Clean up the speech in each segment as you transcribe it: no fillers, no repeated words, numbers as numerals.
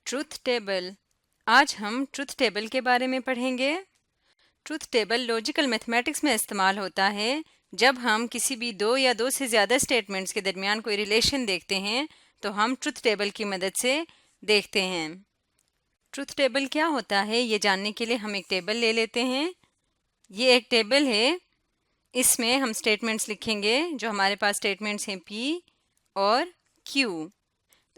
Truth table. आज हम truth table के बारे में पढ़ेंगे। ट्रूथ टेबल लॉजिकल मैथमेटिक्स में इस्तेमाल होता है जब हम किसी भी दो या दो से ज़्यादा स्टेटमेंट्स के दरमियान कोई रिलेशन देखते हैं तो हम ट्रूथ टेबल की मदद से देखते हैं। ट्रूथ टेबल क्या होता है ये जानने के लिए हम एक टेबल ले लेते हैं। ये एक टेबल है, इसमें हम स्टेटमेंट्स लिखेंगे। जो हमारे पास स्टेटमेंट्स हैं P और Q।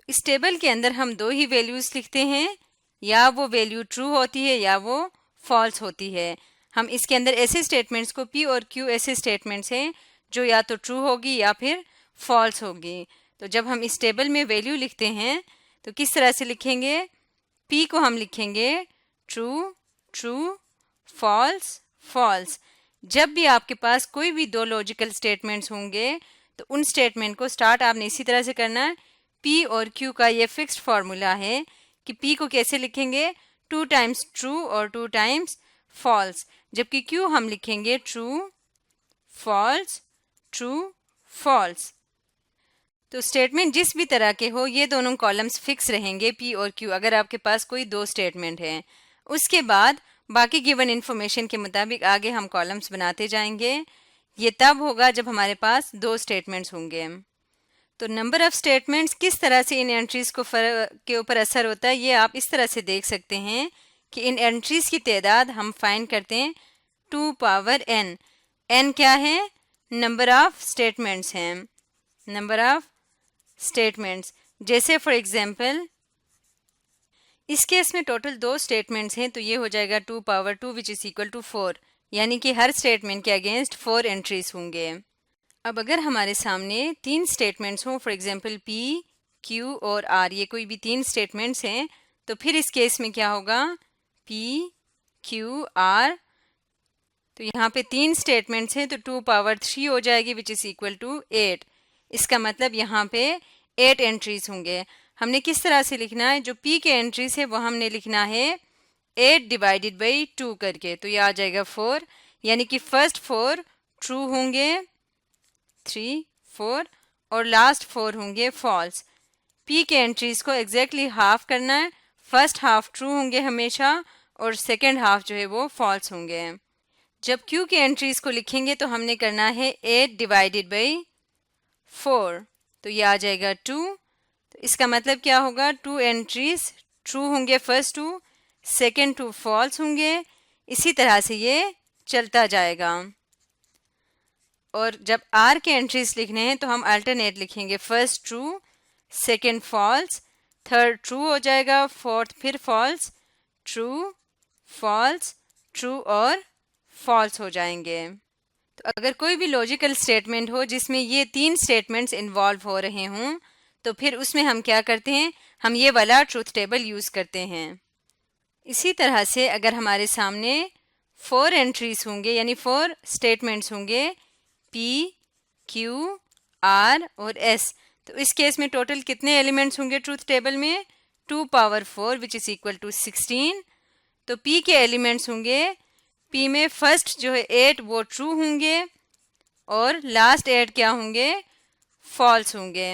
इस टेबल के अंदर हम दो ही वैल्यूज़ लिखते हैं, या वो वैल्यू ट्रू होती है या वो फॉल्स होती है। हम इसके अंदर ऐसे स्टेटमेंट्स को P और Q ऐसे स्टेटमेंट्स हैं जो या तो ट्रू होगी या फिर फॉल्स होगी। तो जब हम इस टेबल में वैल्यू लिखते हैं तो किस तरह से लिखेंगे? P को हम लिखेंगे ट्रू ट्रू, फॉल्स फॉल्स। जब भी आपके पास कोई भी दो लॉजिकल स्टेटमेंट्स होंगे तो उन स्टेटमेंट को स्टार्ट आपने इसी तरह से करना है। P और Q का ये फिक्स्ड फार्मूला है कि P को कैसे लिखेंगे? 2 टाइम्स ट्रू और 2 टाइम्स फॉल्स, जबकि Q हम लिखेंगे ट्रू फॉल्स ट्रू फॉल्स। तो स्टेटमेंट जिस भी तरह के हो ये दोनों कॉलम्स फिक्स रहेंगे P और Q, अगर आपके पास कोई दो स्टेटमेंट है। उसके बाद बाकी गिवन इन्फॉर्मेशन के मुताबिक आगे हम कॉलम्स बनाते जाएंगे। ये तब होगा जब हमारे पास दो स्टेटमेंट्स होंगे। तो नंबर ऑफ स्टेटमेंट्स किस तरह से इन एंट्रीज को के ऊपर असर होता है ये आप इस तरह से देख सकते हैं कि इन एंट्रीज की तादाद हम फाइंड करते हैं 2 पावर n। n क्या है? नंबर ऑफ स्टेटमेंट्स हैं, नंबर ऑफ स्टेटमेंट्स। जैसे फॉर एग्जांपल इस केस में टोटल दो स्टेटमेंट्स हैं तो ये हो जाएगा 2 power 2 which is equal to 4, यानी कि हर स्टेटमेंट के अगेंस्ट 4 एंट्रीज होंगे। अब अगर हमारे सामने तीन स्टेटमेंट्स हों, फॉर एग्जांपल P, Q और R, ये कोई भी तीन स्टेटमेंट्स हैं, तो फिर इस केस में क्या होगा? P, Q, R। तो यहाँ पे तीन स्टेटमेंट्स हैं तो 2 पावर 3 हो जाएगी विच इज़ इक्वल टू 8। इसका मतलब यहाँ पे 8 एंट्रीज होंगे। हमने किस तरह से लिखना है? जो P के एंट्रीज है वो हमने लिखना है 8 डिवाइडेड बाई 2 करके, तो ये आ जाएगा 4, यानी कि फर्स्ट 4 ट्रू होंगे 3, 4 और लास्ट 4 होंगे फॉल्स। P के एंट्रीज को एग्जैक्टली हाफ करना है, फर्स्ट हाफ ट्रू होंगे हमेशा और सेकेंड हाफ जो है वो फॉल्स होंगे। जब Q के एंट्रीज को लिखेंगे तो हमने करना है 8 डिवाइडेड बाई 4, तो ये आ जाएगा 2। तो इसका मतलब क्या होगा? 2 एंट्रीज ट्रू होंगे, फर्स्ट 2, सेकेंड 2 फॉल्स होंगे। इसी तरह से ये चलता जाएगा। और जब R के एंट्रीज लिखने हैं तो हम अल्टरनेट लिखेंगे, first true, second false, third true हो जाएगा, फोर्थ फिर फॉल्स, ट्रू फॉल्स ट्रू और फॉल्स हो जाएंगे। तो अगर कोई भी लॉजिकल स्टेटमेंट हो जिसमें ये तीन स्टेटमेंट्स इन्वॉल्व हो रहे हों तो फिर उसमें हम क्या करते हैं? हम ये वाला ट्रूथ टेबल यूज़ करते हैं। इसी तरह से अगर हमारे सामने 4 एंट्रीज होंगे यानी 4 स्टेटमेंट्स होंगे P, Q, R और S, तो इस केस में टोटल कितने एलिमेंट्स होंगे ट्रूथ टेबल में? 2 power 4 which is equal to 16। तो P के एलिमेंट्स होंगे, P में फर्स्ट जो है 8 वो ट्रू होंगे और लास्ट 8 क्या होंगे? फॉल्स होंगे।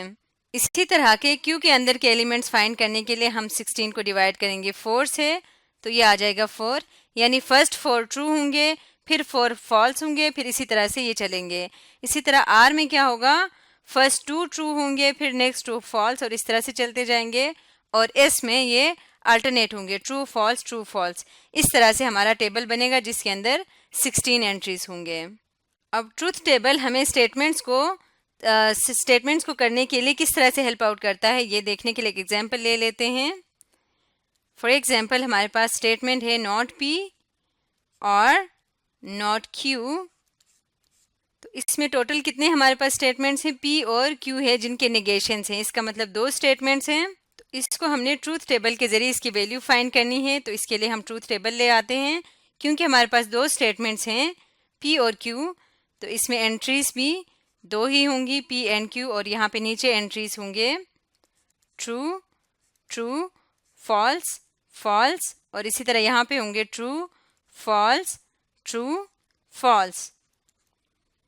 इसी तरह के Q के अंदर के एलिमेंट्स फाइंड करने के लिए हम 16 को डिवाइड करेंगे 4 से, तो ये आ जाएगा 4, यानी फर्स्ट 4 ट्रू होंगे, फिर 4 फॉल्स होंगे, फिर इसी तरह से ये चलेंगे। इसी तरह R में क्या होगा? फर्स्ट 2 ट्रू होंगे, फिर नेक्स्ट 2 फॉल्स और इस तरह से चलते जाएंगे। और S में ये अल्टरनेट होंगे, ट्रू फॉल्स। इस तरह से हमारा टेबल बनेगा जिसके अंदर 16 एंट्रीज होंगे। अब ट्रूथ टेबल हमें स्टेटमेंट्स को करने के लिए किस तरह से हेल्प आउट करता है ये देखने के लिए एक एग्जांपल ले लेते हैं। फॉर एग्जांपल हमारे पास स्टेटमेंट है नॉट P और नॉट Q। तो इसमें टोटल कितने हमारे पास स्टेटमेंट्स हैं? P और Q है जिनके नेगेशंस हैं, इसका मतलब दो स्टेटमेंट्स हैं। तो इसको हमने ट्रूथ टेबल के जरिए इसकी वैल्यू फाइंड करनी है, तो इसके लिए हम ट्रूथ टेबल ले आते हैं। क्योंकि हमारे पास दो स्टेटमेंट्स हैं P और Q, तो इसमें एंट्रीज भी दो ही होंगी, P एंड Q, और यहाँ पे नीचे एंट्रीज होंगे ट्रू ट्रू फॉल्स फॉल्स, और इसी तरह यहाँ पे होंगे ट्रू फॉल्स ट्रू फॉल्स।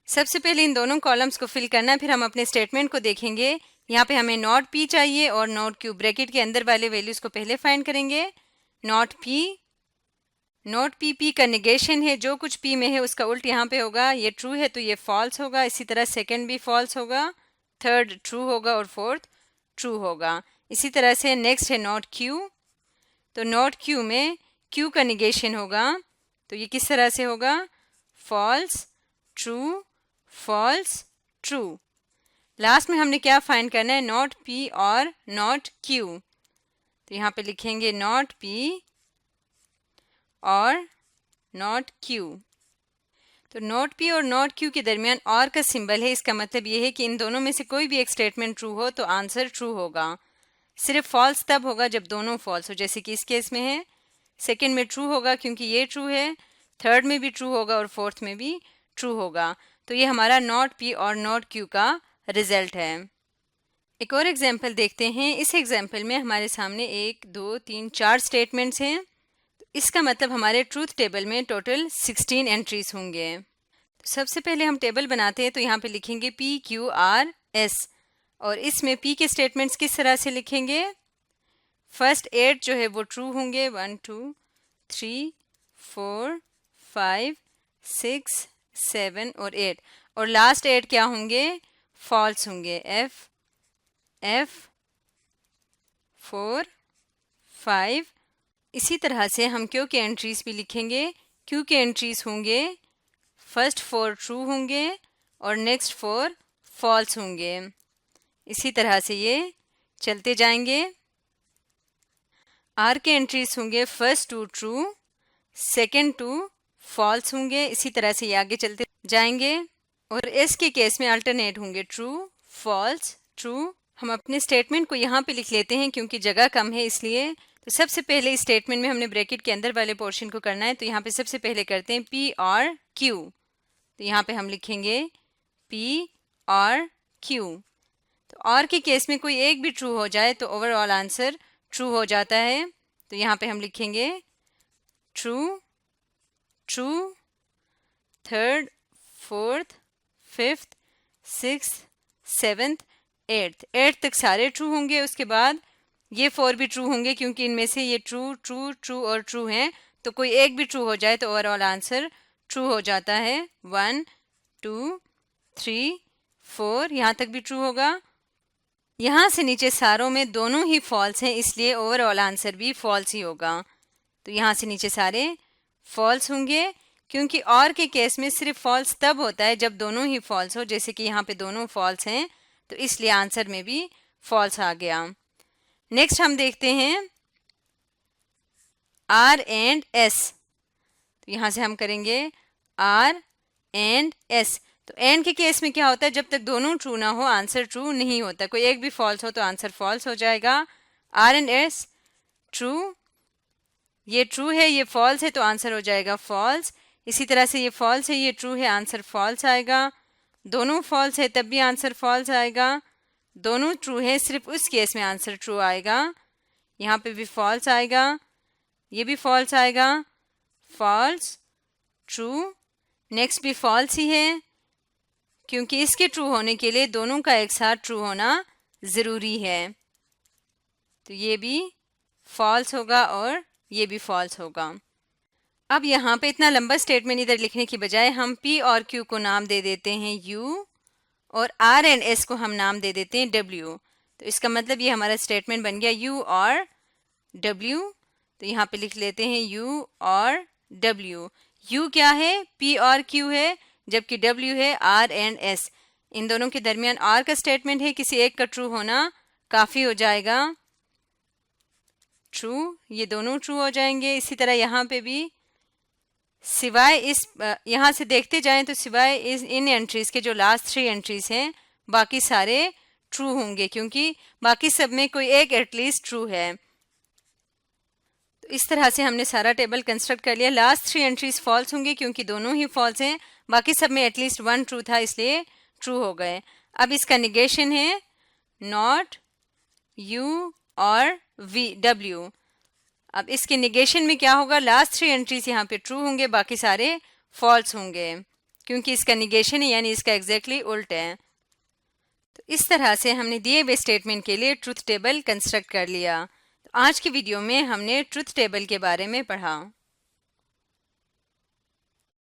सबसे पहले इन दोनों कॉलम्स को फिल करना, फिर हम अपने स्टेटमेंट को देखेंगे यहाँ पे हमें नॉट पी चाहिए और नॉट क्यू, ब्रैकेट के अंदर वाले वैल्यूज को पहले फाइंड करेंगे। नॉट पी पी का नेगेशन है, जो कुछ पी में है उसका उल्ट यहाँ पे होगा। ये ट्रू है तो ये फॉल्स होगा, इसी तरह सेकंड भी फॉल्स होगा, थर्ड ट्रू होगा और फोर्थ ट्रू होगा। इसी तरह से नेक्स्ट है नॉट क्यू, तो नॉट क्यू में क्यू का नेगेशन होगा, तो ये किस तरह से होगा, false true false true. Last में हमने क्या फाइंड करना है, नॉट पी और नॉट क्यू, तो यहाँ पे लिखेंगे नॉट पी और नॉट क्यू। तो नॉट पी और नॉट क्यू के दरमियान और का सिंबल है, इसका मतलब ये है कि इन दोनों में से कोई भी एक स्टेटमेंट ट्रू हो तो आंसर ट्रू होगा। सिर्फ फॉल्स तब होगा जब दोनों फॉल्स हो, जैसे कि इस केस में है। सेकंड में ट्रू होगा क्योंकि ये ट्रू है, थर्ड में भी ट्रू होगा और फोर्थ में भी ट्रू होगा। तो ये हमारा नॉट पी और नॉट क्यू का रिजल्ट है। एक और एग्जाम्पल देखते हैं। इस एग्जाम्पल में हमारे सामने 1 2 3 4 स्टेटमेंट्स हैं। इसका मतलब हमारे ट्रूथ टेबल में टोटल 16 एंट्रीज होंगे। तो सबसे पहले हम टेबल बनाते हैं, तो यहाँ पे लिखेंगे पी क्यू आर एस, और इसमें पी के स्टेटमेंट्स किस तरह से लिखेंगे, फर्स्ट 8 जो है वो ट्रू होंगे, 1 2 3 4 5 6 7 और 8, और लास्ट 8 क्या होंगे, फॉल्स होंगे, एफ 4 5। इसी तरह से हम क्यू के एंट्रीज भी लिखेंगे। क्यू के एंट्रीज होंगे, फर्स्ट 4 ट्रू होंगे और नेक्स्ट 4 फॉल्स होंगे। इसी तरह से ये चलते जाएंगे। आर के एंट्रीज होंगे, फर्स्ट 2 ट्रू, सेकंड 2 फॉल्स होंगे। इसी तरह से ये आगे चलते जाएंगे। और एस के केस में अल्टरनेट होंगे, ट्रू फॉल्स ट्रू। हम अपने स्टेटमेंट को यहाँ पे लिख लेते हैं क्योंकि जगह कम है इसलिए। तो सबसे पहले इस स्टेटमेंट में हमने ब्रैकेट के अंदर वाले पोर्शन को करना है, तो यहाँ पे सबसे पहले करते हैं पी और क्यू। तो यहाँ पे हम लिखेंगे पी और क्यू। तो और के केस में कोई एक भी ट्रू हो जाए तो ओवरऑल आंसर ट्रू हो जाता है। तो यहाँ पे हम लिखेंगे true true, third fourth fifth sixth seventh eighth तक सारे ट्रू होंगे। उसके बाद ये 4 भी ट्रू होंगे क्योंकि इनमें से ये ट्रू ट्रू ट्रू और ट्रू हैं, तो कोई एक भी ट्रू हो जाए तो ओवरऑल आंसर ट्रू हो जाता है। 1 2 3 4 यहाँ तक भी ट्रू होगा। यहाँ से नीचे सारों में दोनों ही फॉल्स हैं, इसलिए ओवरऑल आंसर भी फॉल्स ही होगा। तो यहाँ से नीचे सारे फॉल्स होंगे, क्योंकि और के केस में सिर्फ फॉल्स तब होता है जब दोनों ही फॉल्स हो, जैसे कि यहाँ पे दोनों फॉल्स हैं तो इसलिए आंसर में भी फॉल्स आ गया। नेक्स्ट हम देखते हैं आर एंड एस। तो यहाँ से हम करेंगे आर एंड एस। तो एंड के केस में क्या होता है, जब तक दोनों ट्रू ना हो आंसर ट्रू नहीं होता, कोई एक भी फॉल्स हो तो आंसर फॉल्स हो जाएगा। आर एंड एस ट्रू, ये ट्रू है ये फॉल्स है तो आंसर हो जाएगा फॉल्स। इसी तरह से ये फॉल्स है ये ट्रू है, आंसर फॉल्स आएगा। दोनों फॉल्स है तब भी आंसर फॉल्स आएगा। दोनों ट्रू है सिर्फ उस केस में आंसर ट्रू आएगा। यहाँ पे भी फॉल्स आएगा, ये भी फॉल्स आएगा, फॉल्स ट्रू। नेक्स्ट भी फॉल्स ही है क्योंकि इसके ट्रू होने के लिए दोनों का एक साथ ट्रू होना ज़रूरी है। तो ये भी फॉल्स होगा और ये भी फॉल्स होगा। अब यहाँ पे इतना लंबा स्टेटमेंट इधर लिखने की बजाय हम P और Q को नाम दे देते हैं U और R एंड S को हम नाम दे देते हैं W। तो इसका मतलब ये हमारा स्टेटमेंट बन गया U और W। तो यहाँ पे लिख लेते हैं U और W। U क्या है, P और Q है, जबकि W है R एंड S। इन दोनों के दरमियान R का स्टेटमेंट है, किसी एक का ट्रू होना काफ़ी हो जाएगा, ट्रू, ये दोनों ट्रू हो जाएंगे। इसी तरह यहाँ पे भी सिवाय इस यहाँ से देखते जाएं तो सिवाय इन एंट्रीज के जो लास्ट 3 एंट्रीज हैं बाकी सारे ट्रू होंगे, क्योंकि बाकी सब में कोई एक एटलीस्ट ट्रू है। तो इस तरह से हमने सारा टेबल कंस्ट्रक्ट कर लिया। लास्ट 3 एंट्रीज फॉल्स होंगे क्योंकि दोनों ही फॉल्स हैं, बाकी सब में एटलीस्ट 1 ट्रू था इसलिए ट्रू हो गए। अब इसका निगेशन है नॉट यू और W। अब इसके निगेशन में क्या होगा, लास्ट 3 एंट्रीज यहाँ पे ट्रू होंगे बाकी सारे फॉल्स होंगे, क्योंकि इसका निगेशन है यानी इसका एग्जैक्टली उल्ट है। तो इस तरह से हमने दिए हुए स्टेटमेंट के लिए ट्रुथ टेबल कंस्ट्रक्ट कर लिया। तो आज की वीडियो में हमने ट्रुथ टेबल के बारे में पढ़ा।